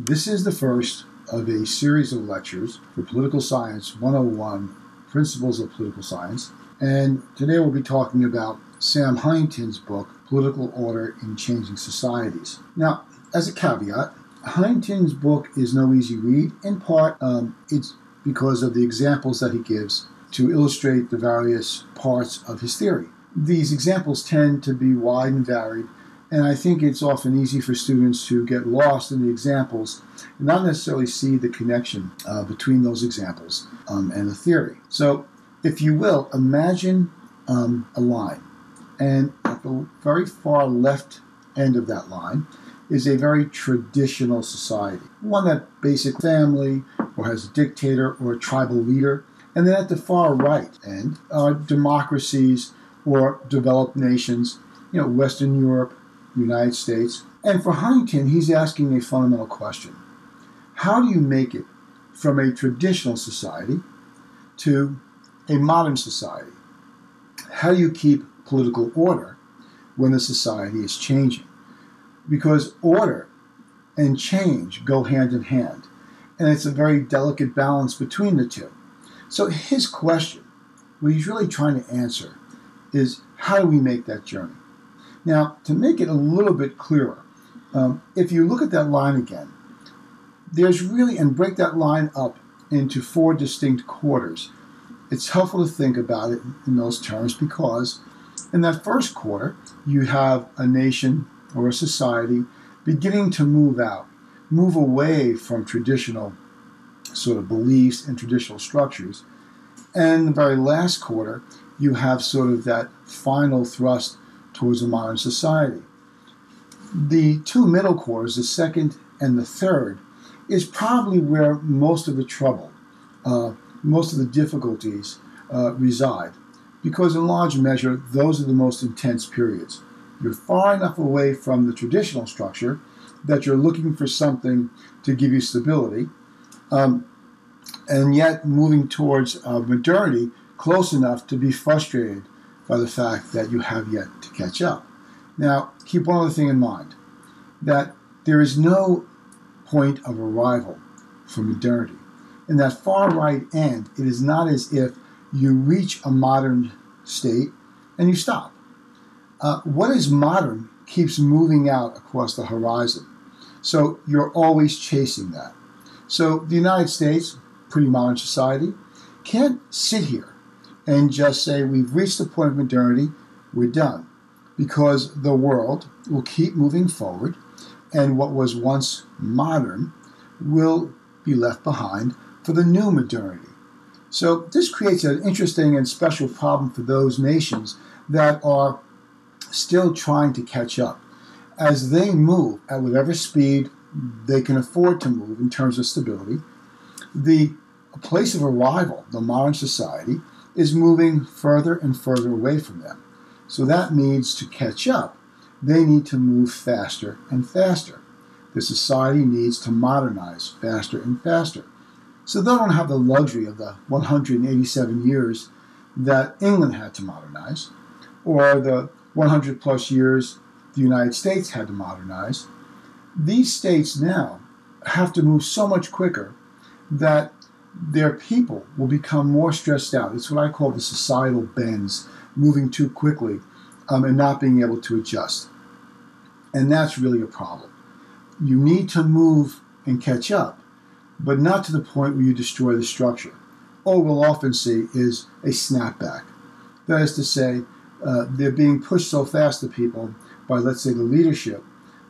This is the first of a series of lectures for Political Science 101, Principles of Political Science. And today we'll be talking about Sam Huntington's book, Political Order in Changing Societies. Now, as a caveat, Huntington's book is no easy read. In part, it's because of the examples that he gives to illustrate the various parts of his theory. These examples tend to be wide and varied, and I think it's often easy for students to get lost in the examples and not necessarily see the connection between those examples and the theory. So, if you will, imagine a line, and at the very far left end of that line is a very traditional society, one that basically family or has a dictator or a tribal leader. And then at the far right end are democracies or developed nations, Western Europe, United States. And for Huntington, he's asking a fundamental question. How do you make it from a traditional society to a modern society? How do you keep political order when the society is changing? Because order and change go hand in hand, and it's a very delicate balance between the two. So his question, what he's really trying to answer, is how do we make that journey? Now, to make it a little bit clearer, if you look at that line again, there's really, and break that line up into four distinct quarters, it's helpful to think about it in those terms because in that first quarter, you have a nation or a society beginning to move away from traditional sort of beliefs and traditional structures. And in the very last quarter, you have sort of that final thrust towards a modern society. The two middle quarters, the second and the third, is probably where most of the trouble, most of the difficulties reside, because in large measure, those are the most intense periods. You're far enough away from the traditional structure that you're looking for something to give you stability, and yet moving towards modernity close enough to be frustrated by the fact that you have yet to catch up. Now, keep one other thing in mind, that there is no point of arrival for modernity. In that far right end, it is not as if you reach a modern state and you stop. What is modern keeps moving out across the horizon. So you're always chasing that. So the United States, pretty modern society, can't sit here and just say we've reached the point of modernity, we're done. Because the world will keep moving forward, and what was once modern will be left behind for the new modernity. So this creates an interesting and special problem for those nations that are still trying to catch up. As they move at whatever speed they can afford to move in terms of stability, the place of arrival, the modern society, is moving further and further away from them. So that means to catch up, they need to move faster and faster. The society needs to modernize faster and faster. So they don't have the luxury of the 187 years that England had to modernize, or the 100 plus years the United States had to modernize. These states now have to move so much quicker that their people will become more stressed out. It's what I call the societal bends, moving too quickly and not being able to adjust. And that's really a problem. You need to move and catch up, but not to the point where you destroy the structure. All we'll often see is a snapback. That is to say, they're being pushed so fast to people by, let's say, the leadership,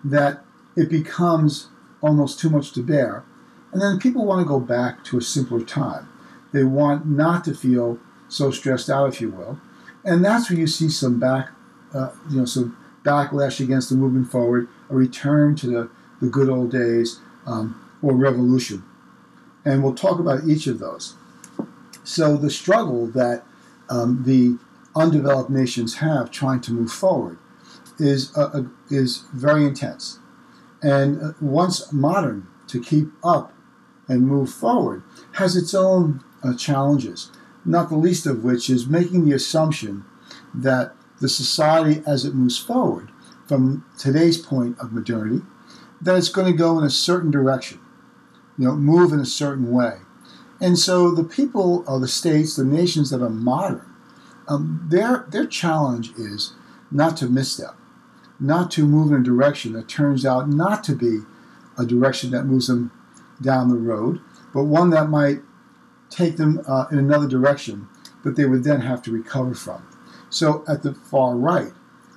that it becomes almost too much to bear. And then people want to go back to a simpler time. They want not to feel so stressed out, if you will. And that's where you see some some backlash against the movement forward, a return to the good old days, or revolution. And we'll talk about each of those. So the struggle that the undeveloped nations have trying to move forward is very intense. And once modern, to keep up and move forward, has its own challenges, not the least of which is making the assumption that the society as it moves forward from today's point of modernity that it's going to go in a certain direction, move in a certain way. And so the people of the states, the nations that are modern, their challenge is not to misstep, not to move in a direction that turns out not to be a direction that moves them down the road, but one that might take them in another direction that they would then have to recover from. So at the far right,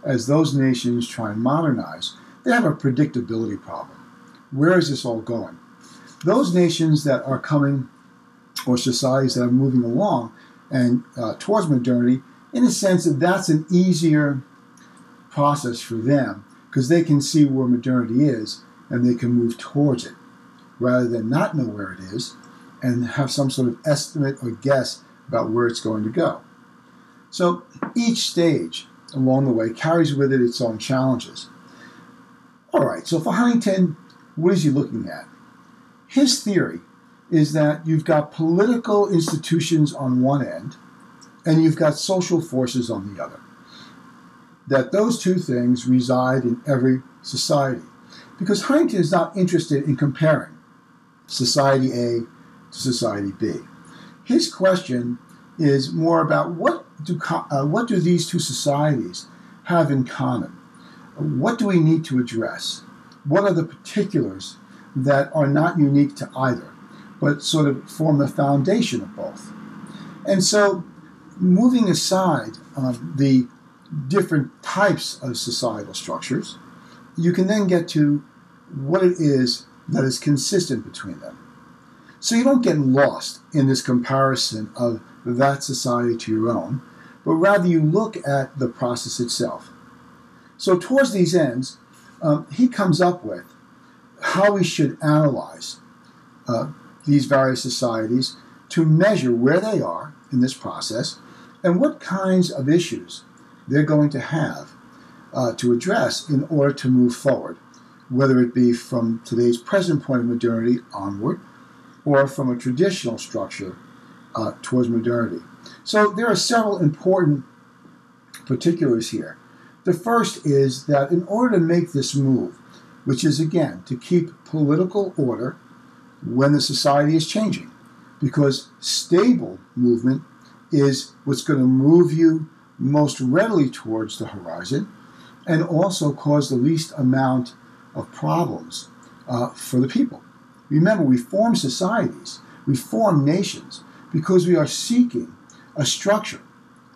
as those nations try and modernize, they have a predictability problem. Where is this all going? Those nations that are coming, or societies that are moving along and towards modernity, in a sense that that's an easier process for them because they can see where modernity is and they can move towards it rather than not know where it is and have some sort of estimate or guess about where it's going to go. So each stage along the way carries with it its own challenges. All right, so for Huntington, what is he looking at? His theory is that you've got political institutions on one end and you've got social forces on the other. That those two things reside in every society. Because Huntington is not interested in comparing society A to society B. His question is more about what do these two societies have in common? What do we need to address? What are the particulars that are not unique to either, but sort of form the foundation of both? And so, moving aside the different types of societal structures, you can then get to what it is that is consistent between them. So you don't get lost in this comparison of that society to your own, but rather you look at the process itself. So towards these ends, he comes up with how we should analyze these various societies to measure where they are in this process and what kinds of issues they're going to have to address in order to move forward, whether it be from today's present point of modernity onward or from a traditional structure towards modernity. So there are several important particulars here. The first is that in order to make this move, which is, again, to keep political order when the society is changing, because stable movement is what's going to move you most readily towards the horizon and also cause the least amount of problems for the people. Remember, we form societies, we form nations because we are seeking a structure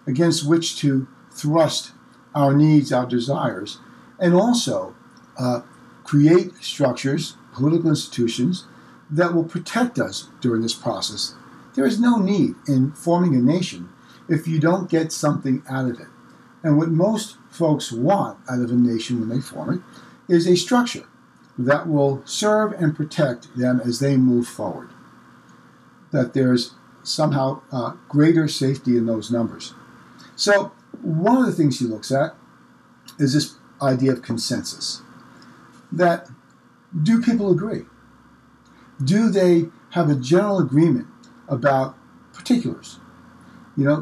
against which to thrust our needs, our desires, and also create structures, political institutions, that will protect us during this process. There is no need in forming a nation if you don't get something out of it. And what most folks want out of a nation when they form it is a structure that will serve and protect them as they move forward. That there's somehow greater safety in those numbers. So one of the things he looks at is this idea of consensus. That do people agree? Do they have a general agreement about particulars?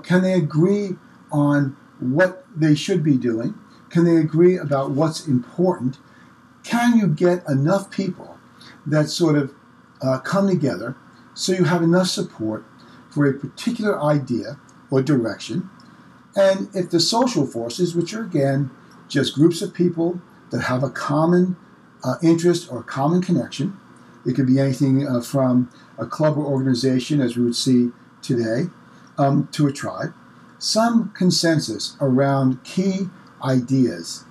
Can they agree on what they should be doing? Can they agree about what's important? Can you get enough people that sort of come together so you have enough support for a particular idea or direction? And if the social forces, which are, again, just groups of people that have a common interest or common connection, it could be anything from a club or organization, as we would see today, to a tribe, some consensus around key ideas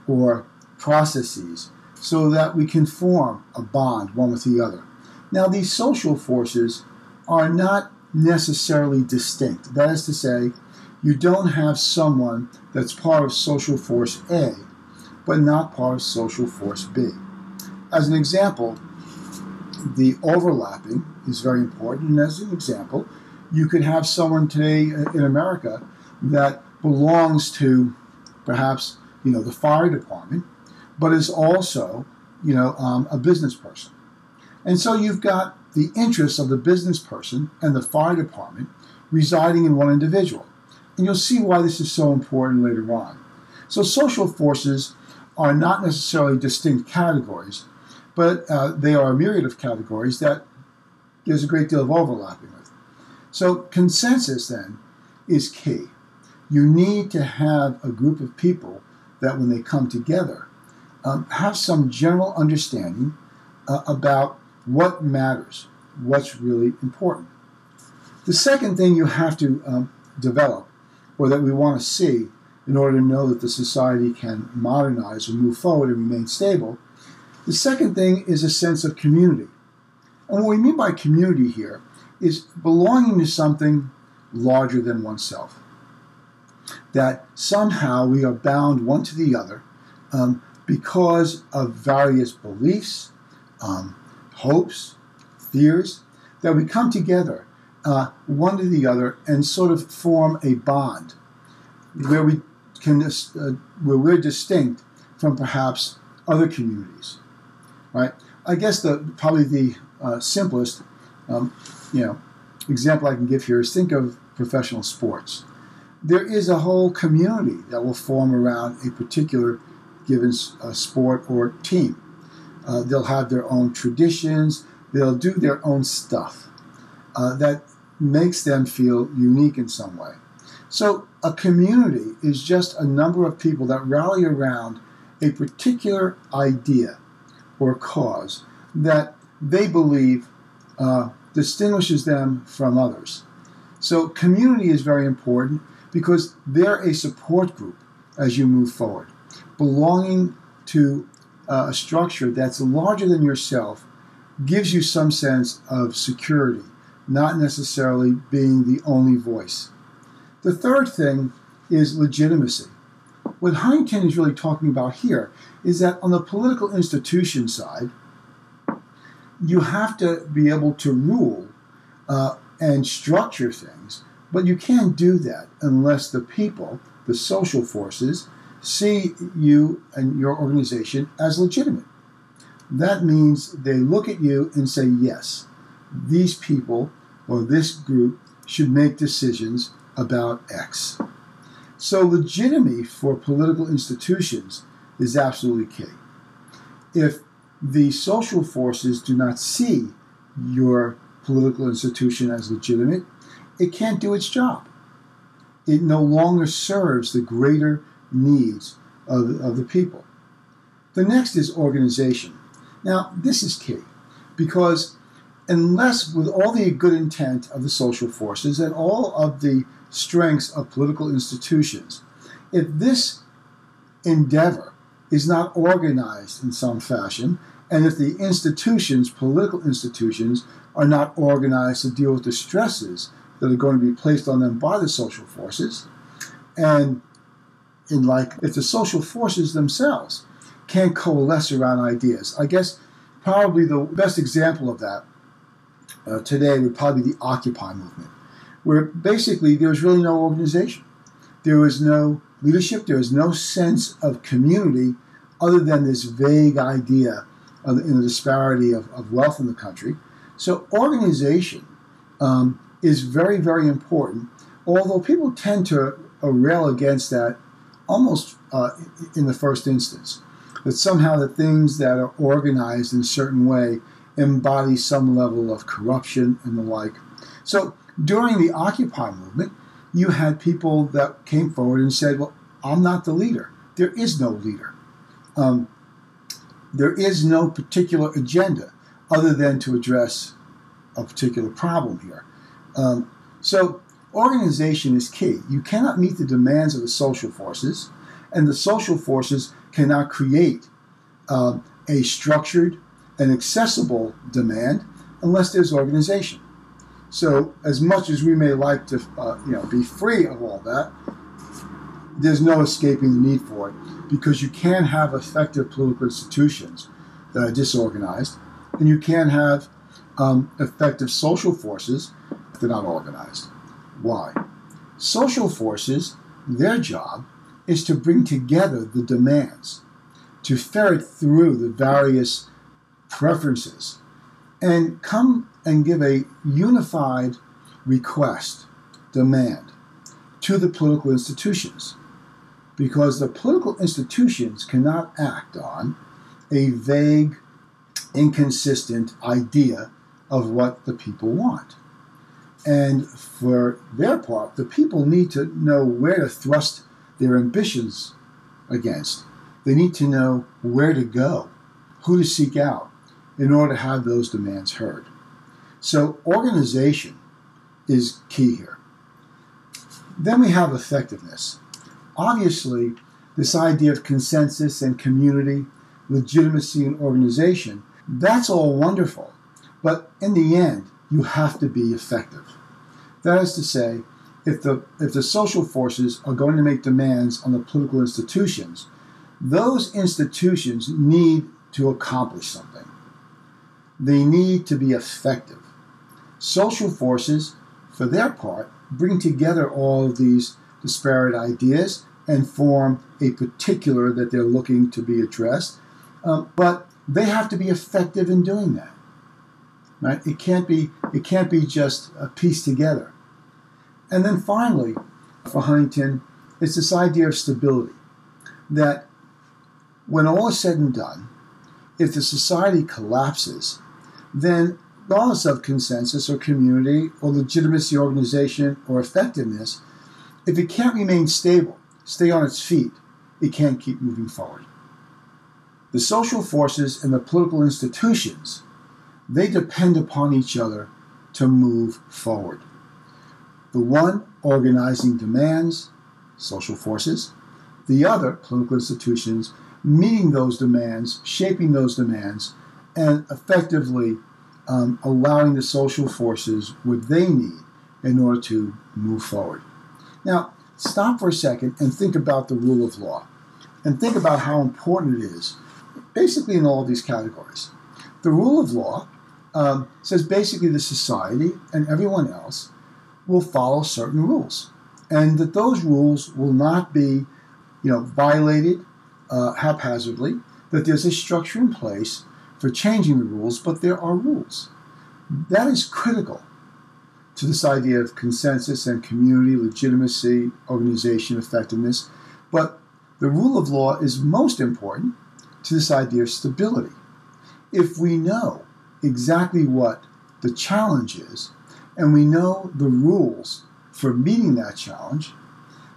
or processes so that we can form a bond one with the other. Now, these social forces are not necessarily distinct. That is to say, you don't have someone that's part of social force A, but not part of social force B. As an example, the overlapping is very important. And as an example, you could have someone today in America that belongs to perhaps, the fire department, but is also, a business person. And so you've got the interests of the business person and the fire department residing in one individual. And you'll see why this is so important later on. So social forces are not necessarily distinct categories, but they are a myriad of categories that there's a great deal of overlapping with. So consensus, then, is key. You need to have a group of people that when they come together have some general understanding about what matters, what's really important. The second thing you have to develop, or that we want to see in order to know that the society can modernize or move forward and remain stable, the second thing is a sense of community. And what we mean by community here is belonging to something larger than oneself. That somehow we are bound one to the other because of various beliefs, hopes, fears, that we come together one to the other and sort of form a bond where where we're distinct from perhaps other communities, right? I guess probably the simplest example I can give here is think of professional sports. There is a whole community that will form around a particular given sport or team. They'll have their own traditions. They'll do their own stuff that makes them feel unique in some way. So a community is just a number of people that rally around a particular idea or cause that they believe distinguishes them from others. So community is very important because they're a support group as you move forward. Belonging to a structure that's larger than yourself gives you some sense of security, not necessarily being the only voice. The third thing is legitimacy. What Huntington is really talking about here is that on the political institution side, you have to be able to rule and structure things, but you can't do that unless the people, the social forces, see you and your organization as legitimate. That means they look at you and say, yes, these people or this group should make decisions about X. So legitimacy for political institutions is absolutely key. If the social forces do not see your political institution as legitimate, it can't do its job. It no longer serves the greater needs of the people. The next is organization. Now, this is key because unless with all the good intent of the social forces and all of the strengths of political institutions, if this endeavor is not organized in some fashion, and if the institutions, political institutions, are not organized to deal with the stresses that are going to be placed on them by the social forces, and if the social forces themselves can't coalesce around ideas. I guess probably the best example of that today would probably be the Occupy movement, where basically there was really no organization. There was no leadership. There was no sense of community other than this vague idea in the disparity of wealth in the country. So organization is very, very important, although people tend to rail against that almost in the first instance, that somehow the things that are organized in a certain way embody some level of corruption and the like. So during the Occupy movement, you had people that came forward and said, well, I'm not the leader. There is no leader. There is no particular agenda other than to address a particular problem here. So organization is key. You cannot meet the demands of the social forces, and the social forces cannot create a structured and accessible demand unless there's organization. So as much as we may like to be free of all that, there's no escaping the need for it, because you can have effective political institutions that are disorganized, and you can have effective social forces if they're not organized. Why? Social forces, their job is to bring together the demands, to ferret through the various preferences, and come and give a unified request, demand, to the political institutions. because the political institutions cannot act on a vague, inconsistent idea of what the people want. And for their part, the people need to know where to thrust their ambitions against. They need to know where to go, who to seek out, in order to have those demands heard. So organization is key here. Then we have effectiveness. Obviously, this idea of consensus and community, legitimacy and organization, that's all wonderful. But in the end, you have to be effective. That is to say, if the social forces are going to make demands on the political institutions, those institutions need to accomplish something. They need to be effective. Social forces, for their part, bring together all of these disparate ideas and form a particular that they're looking to be addressed. But they have to be effective in doing that. Right? It can't be just pieced together. And then finally, for Huntington, it's this idea of stability. That when all is said and done, if the society collapses, then regardless of consensus or community or legitimacy, organization, or effectiveness, if it can't remain stable, stay on its feet, it can't keep moving forward. The social forces and the political institutions, they depend upon each other to move forward. The one organizing demands, social forces, the other, political institutions, meeting those demands, shaping those demands, and effectively allowing the social forces what they need in order to move forward. Now, stop for a second and think about the rule of law, and think about how important it is, basically in all of these categories. The rule of law says basically the society and everyone else will follow certain rules, and that those rules will not be, violated haphazardly, that there's a structure in place for changing the rules, but there are rules. That is critical to this idea of consensus and community, legitimacy, organization, effectiveness. But the rule of law is most important to this idea of stability. If we know exactly what the challenge is, and we know the rules for meeting that challenge,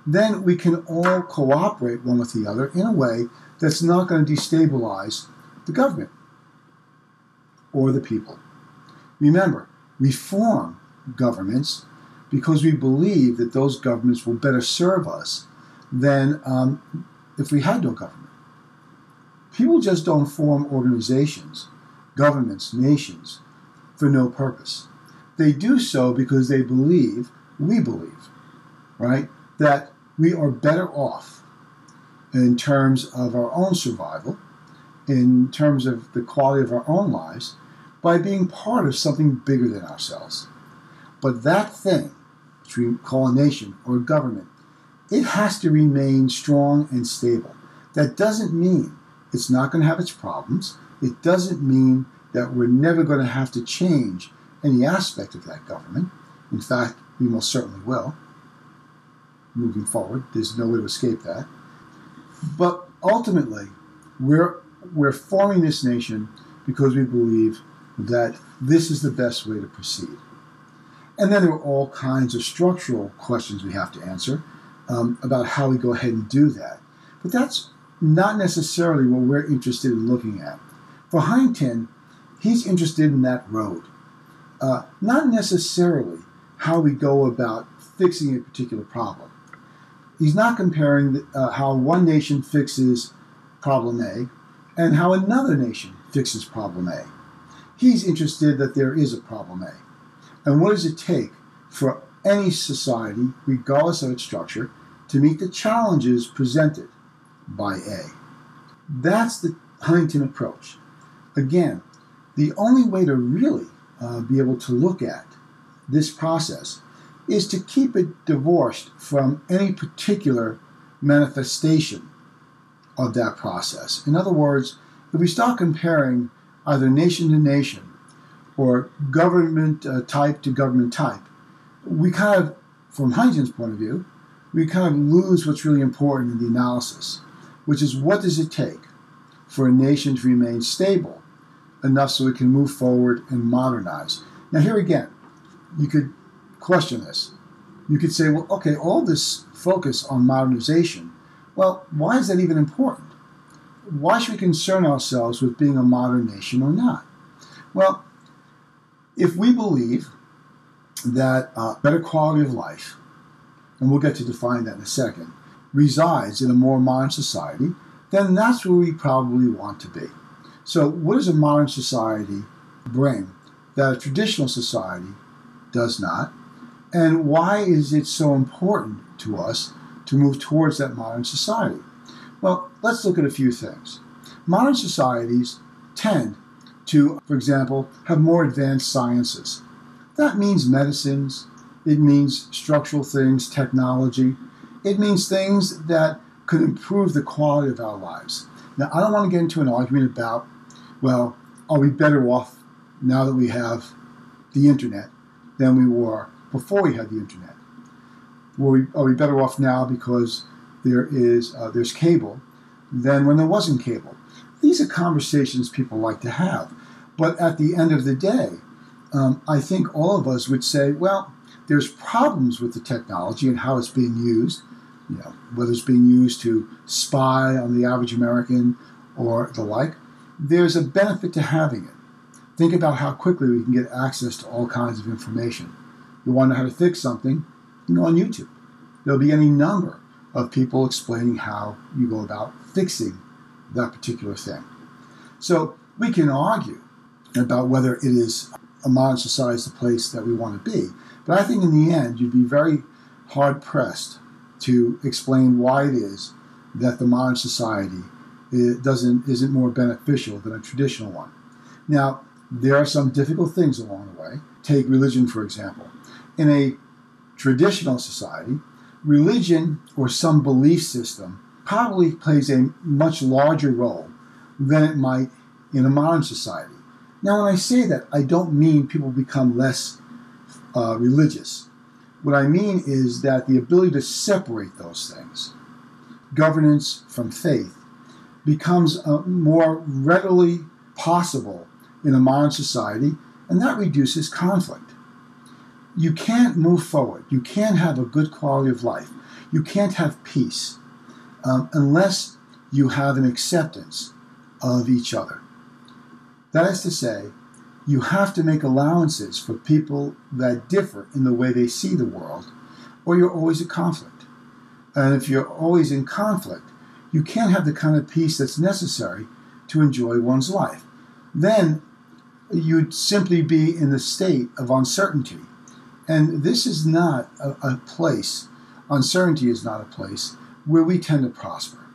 then we can all cooperate one with the other in a way that's not going to destabilize the government or the people. Remember, we form governments because we believe that those governments will better serve us than if we had no government. People just don't form organizations, governments, nations, for no purpose. They do so because they believe, we believe, right, that we are better off in terms of our own survival, in terms of the quality of our own lives, by being part of something bigger than ourselves. But that thing, which we call a nation or a government, it has to remain strong and stable. That doesn't mean it's not going to have its problems. It doesn't mean that we're never going to have to change any aspect of that government. In fact, we most certainly will. Moving forward, there's no way to escape that. But ultimately, we're forming this nation because we believe that this is the best way to proceed. And then there are all kinds of structural questions we have to answer about how we go ahead and do that. But that's not necessarily what we're interested in looking at. For Huntington, he's interested in that road. Not necessarily how we go about fixing a particular problem. He's not comparing how one nation fixes problem A and how another nation fixes problem A. He's interested that there is a problem A. And what does it take for any society, regardless of its structure, to meet the challenges presented by A? That's the Huntington approach. Again, the only way to really be able to look at this process is to keep it divorced from any particular manifestation of that process. In other words, if we start comparing either nation to nation or government type to government type, we kind of, from Huntington's point of view, we kind of lose what's really important in the analysis, which is what does it take for a nation to remain stable enough so it can move forward and modernize. Now here again, you could question this. You could say, well, okay, all this focus on modernization, well, why is that even important? Why should we concern ourselves with being a modern nation or not? Well, if we believe that better quality of life, and we'll get to define that in a second, resides in a more modern society, then that's where we probably want to be. So what does a modern society bring that a traditional society does not? And why is it so important to us to move towards that modern society? Well, let's look at a few things. Modern societies tend to, for example, have more advanced sciences. That means medicines, it means structural things, technology. It means things that could improve the quality of our lives. Now, I don't want to get into an argument about, well, are we better off now that we have the internet than we were before we had the internet? Are we better off now because there's cable than when there wasn't cable? These are conversations people like to have. But at the end of the day, I think all of us would say, well, there's problems with the technology and how it's being used, whether it's being used to spy on the average American or the like. There's a benefit to having it. Think about how quickly we can get access to all kinds of information. You want to know how to fix something, you go on YouTube. There'll be any number of people explaining how you go about fixing that particular thing. So we can argue about whether it is a modern society is the place that we want to be. But I think in the end, you'd be very hard-pressed to explain why it is that the modern society isn't more beneficial than a traditional one. Now, there are some difficult things along the way. Take religion, for example. In a traditional society, religion or some belief system probably plays a much larger role than it might in a modern society. Now, when I say that, I don't mean people become less religious. What I mean is that the ability to separate those things, governance from faith, becomes more readily possible in a modern society, and that reduces conflict. You can't move forward. You can't have a good quality of life. You can't have peace unless you have an acceptance of each other. That is to say, you have to make allowances for people that differ in the way they see the world, or you're always in conflict. And if you're always in conflict, you can't have the kind of peace that's necessary to enjoy one's life. Then you'd simply be in the state of uncertainty. And this is not a place, uncertainty is not a place where we tend to prosper.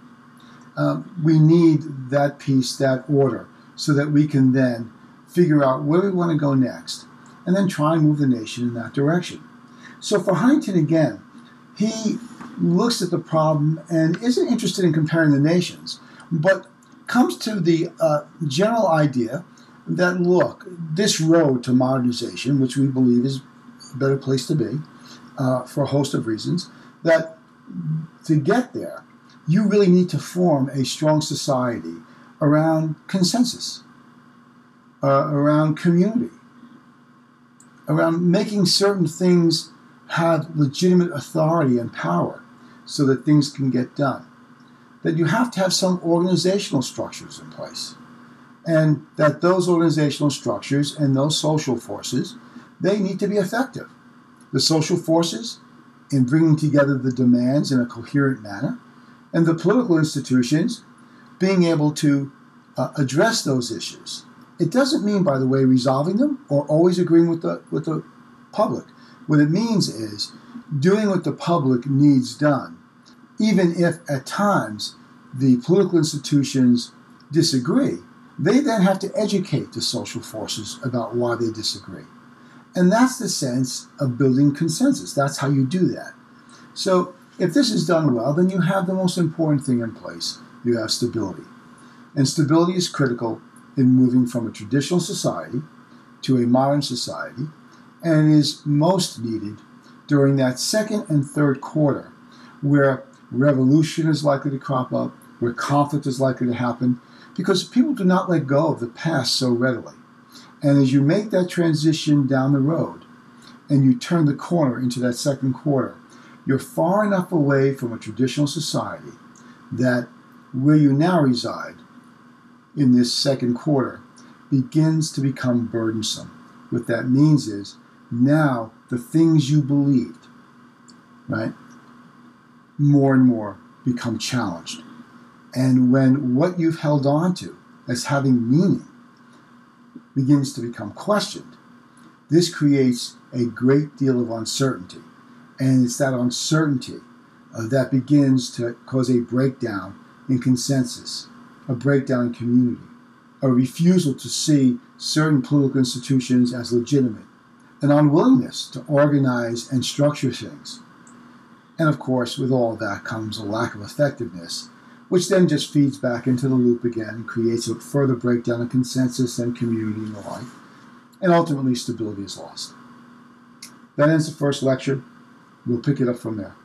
We need that peace, that order, so that we can then figure out where we want to go next, and then try and move the nation in that direction. So for Huntington, again, he looks at the problem and isn't interested in comparing the nations, but comes to the general idea that, look, this road to modernization, which we believe is a better place to be for a host of reasons, that to get there, you really need to form a strong society around consensus, around community, around making certain things have legitimate authority and power so that things can get done. That you have to have some organizational structures in place. And that those organizational structures and those social forces, they need to be effective. The social forces in bringing together the demands in a coherent manner, and the political institutions being able to address those issues. It doesn't mean, by the way, resolving them or always agreeing with the public. What it means is doing what the public needs done, even if at times the political institutions disagree. They then have to educate the social forces about why they disagree. And that's the sense of building consensus. That's how you do that. So if this is done well, then you have the most important thing in place. You have stability. And stability is critical in moving from a traditional society to a modern society, and is most needed during that second and third quarter where revolution is likely to crop up, where conflict is likely to happen, because people do not let go of the past so readily. And as you make that transition down the road, and you turn the corner into that second quarter, you're far enough away from a traditional society that where you now reside in this second quarter begins to become burdensome. What that means is now the things you believed, right, more and more become challenged. And when what you've held on to as having meaning begins to become questioned, this creates a great deal of uncertainty. And it's that uncertainty that begins to cause a breakdown in consensus, a breakdown in community, a refusal to see certain political institutions as legitimate, an unwillingness to organize and structure things. And of course, with all that comes a lack of effectiveness, which then just feeds back into the loop again and creates a further breakdown in consensus and community and the like. And ultimately, stability is lost. That ends the first lecture. We'll pick it up from there.